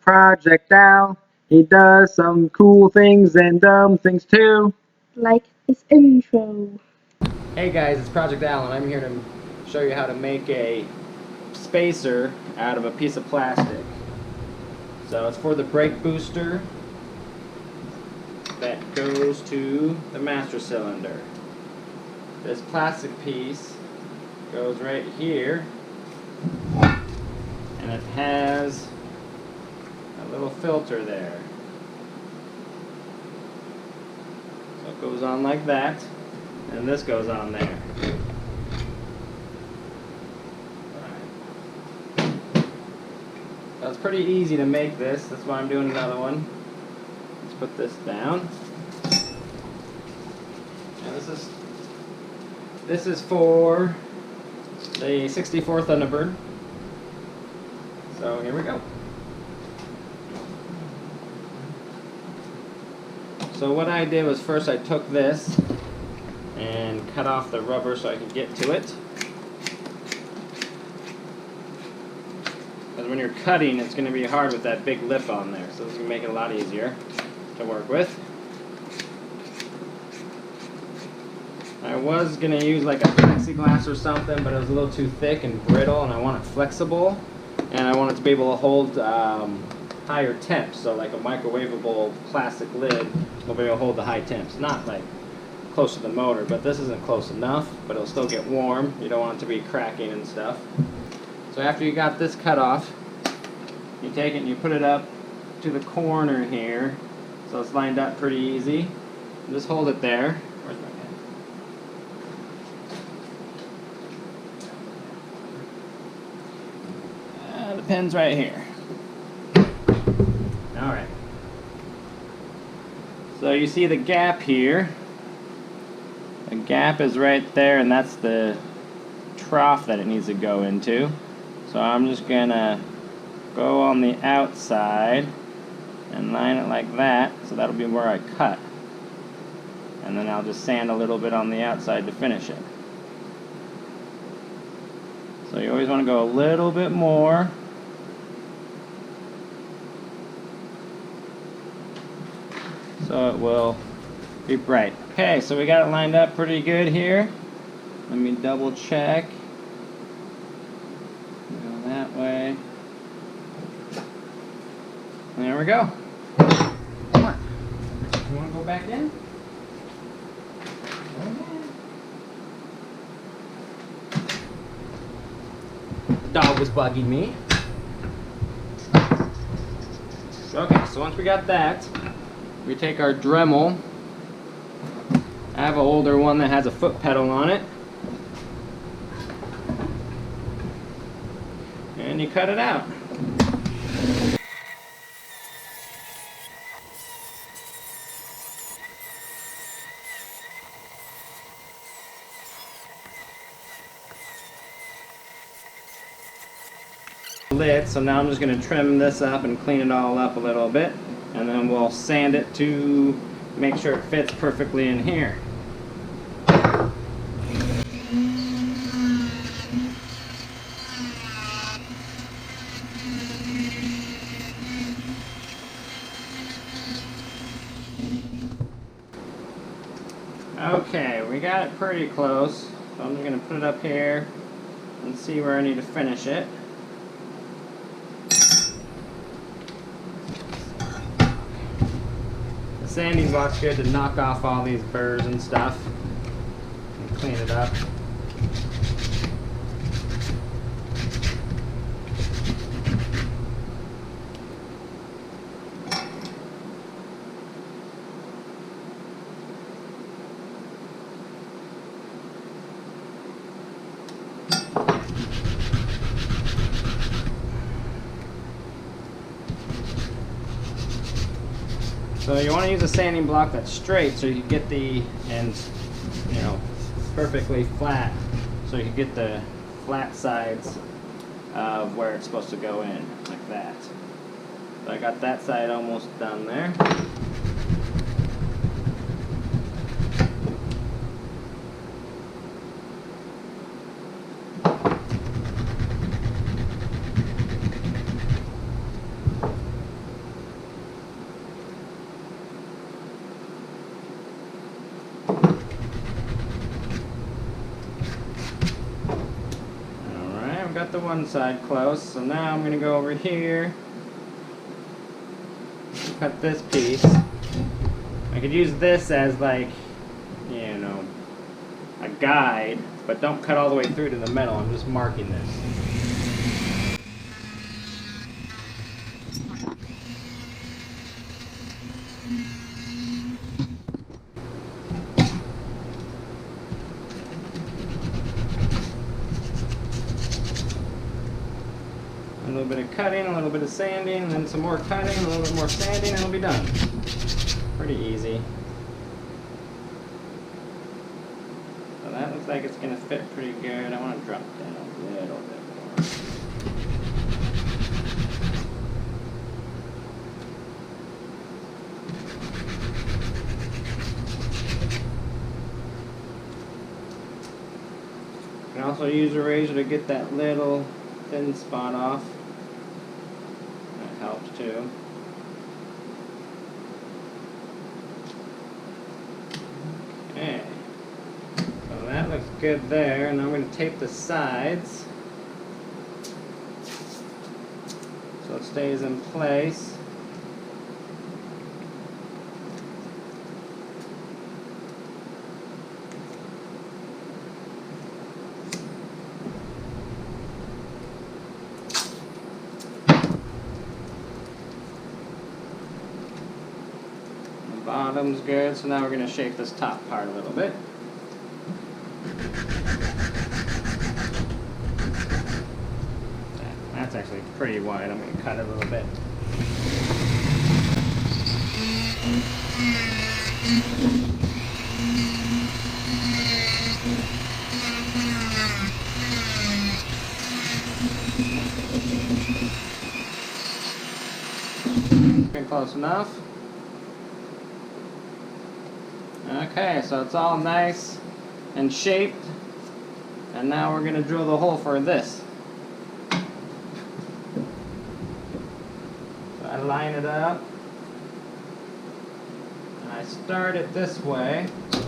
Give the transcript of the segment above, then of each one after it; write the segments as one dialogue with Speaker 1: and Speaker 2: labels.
Speaker 1: Project Al. He does some cool things and dumb things too.
Speaker 2: Like his intro.
Speaker 3: Hey guys, it's Project Al, and I'm here to show you how to make a spacer out of a piece of plastic. So it's for the brake booster that goes to the master cylinder. This plastic piece goes right here, and it has a little filter there. So it goes on like that, and this goes on there. So it's pretty easy to make this. That's why I'm doing another one. Let's put this down. And this is for the 64 Thunderbird. So here we go. So what I did was first I took this and cut off the rubber so I could get to it. Because when you're cutting, it's going to be hard with that big lip on there. So this is going to make it a lot easier to work with. I was going to use like a plexiglass or something, but it was a little too thick and brittle, and I want it flexible, and I want it to be able to hold higher temps. So like a microwavable plastic lid will be able to hold the high temps. Not like close to the motor, but this isn't close enough, but it'll still get warm. You don't want it to be cracking and stuff. So after you got this cut off, you take it and you put it up to the corner here, so it's lined up pretty easy. Just hold it there. Where's my pen? The pen's right here. Alright. So you see the gap here. The gap is right there, and that's the trough that it needs to go into. So I'm just gonna go on the outside and line it like that, so that'll be where I cut. And then I'll just sand a little bit on the outside to finish it. So you always want to go a little bit more. So it will be bright. Okay, so we got it lined up pretty good here. Let me double check. Go that way. There we go. Come on. You want to go back in? Dog was bugging me. Okay, so once we got that, we take our Dremel. I have an older one that has a foot pedal on it. And you cut it out. Lid, so now I'm just going to trim this up and clean it all up a little bit, and then we'll sand it to make sure it fits perfectly in here. Okay, we got it pretty close, so I'm just going to put it up here and see where I need to finish it. The sanding block's good to knock off all these burrs and stuff and clean it up. So you want to use a sanding block that's straight so you can get the ends, you know, perfectly flat, so you can get the flat sides of where it's supposed to go in, like that. So I got that side almost done there. the one side close, so now I'm going to go over here, cut this piece. I could use this as like, you know, a guide, but don't cut all the way through to the metal. I'm just marking this. A little bit of cutting, a little bit of sanding, and then some more cutting, a little bit more sanding, and it'll be done. Pretty easy. So that looks like it's going to fit pretty good. I want to drop down a little bit more. You can also use a razor to get that little thin spot off. That helps too. Okay. So that looks good there, and I'm going to tape the sides so it stays in place. Bottom's good, so now we're going to shape this top part a little bit. That's actually pretty wide. I'm going to cut it a little bit. Getting close enough. Okay, so it's all nice and shaped, and now we're going to drill the hole for this. So I line it up, and I start it this way, so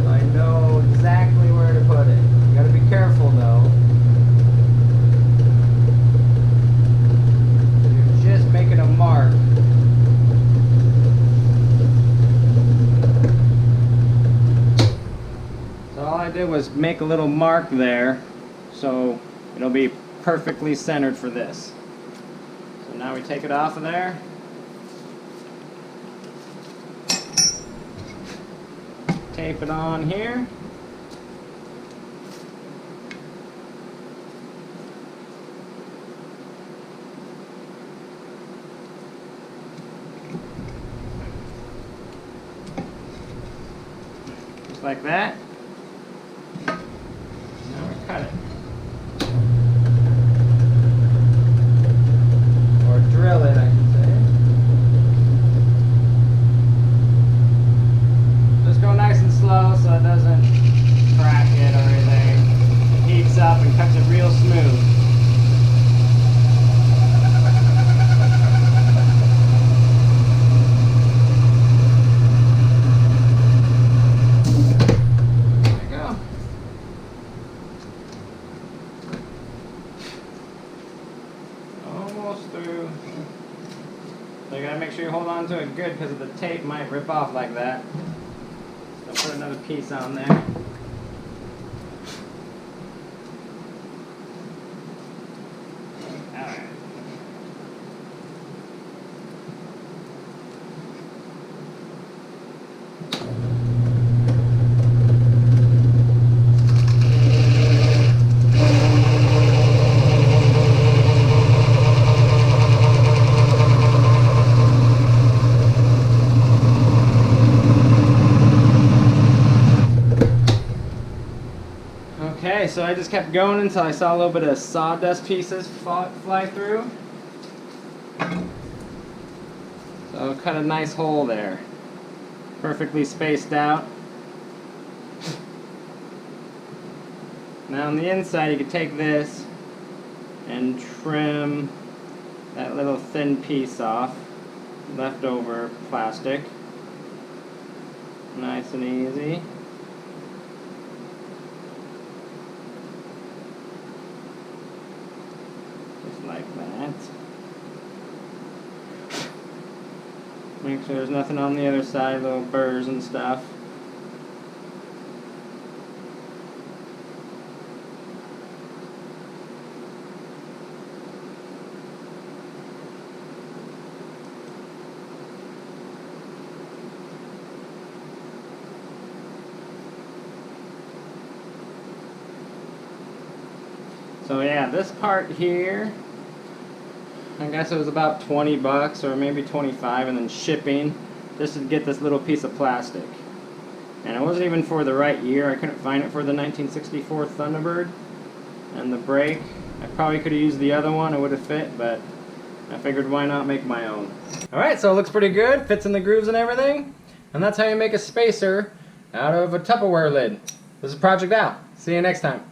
Speaker 3: I know exactly where to put it. You got to be careful though. You're just making a mark. All I did was make a little mark there, so it'll be perfectly centered for this. So now we take it off of there. Tape it on here. Just like that. Cut it. Or drill it, I should say. Just go nice and slow so it doesn't crack it or anything. It heats up and cuts it real smooth. Through. So you gotta make sure you hold on to it good because the tape might rip off like that. So put another piece on there. Alright. Okay, so I just kept going until I saw a little bit of sawdust pieces fly through. So cut a nice hole there. Perfectly spaced out. Now on the inside you can take this and trim that little thin piece off. Leftover plastic. Nice and easy. Just like that. Make sure there's nothing on the other side, little burrs and stuff. So yeah, this part here, I guess it was about 20 bucks or maybe 25, and then shipping just to get this little piece of plastic. And it wasn't even for the right year. I couldn't find it for the 1964 Thunderbird. And the brake, I probably could have used the other one, it would have fit, but I figured why not make my own. Alright, so it looks pretty good, fits in the grooves and everything. And that's how you make a spacer out of a Tupperware lid. This is Project Al. See you next time.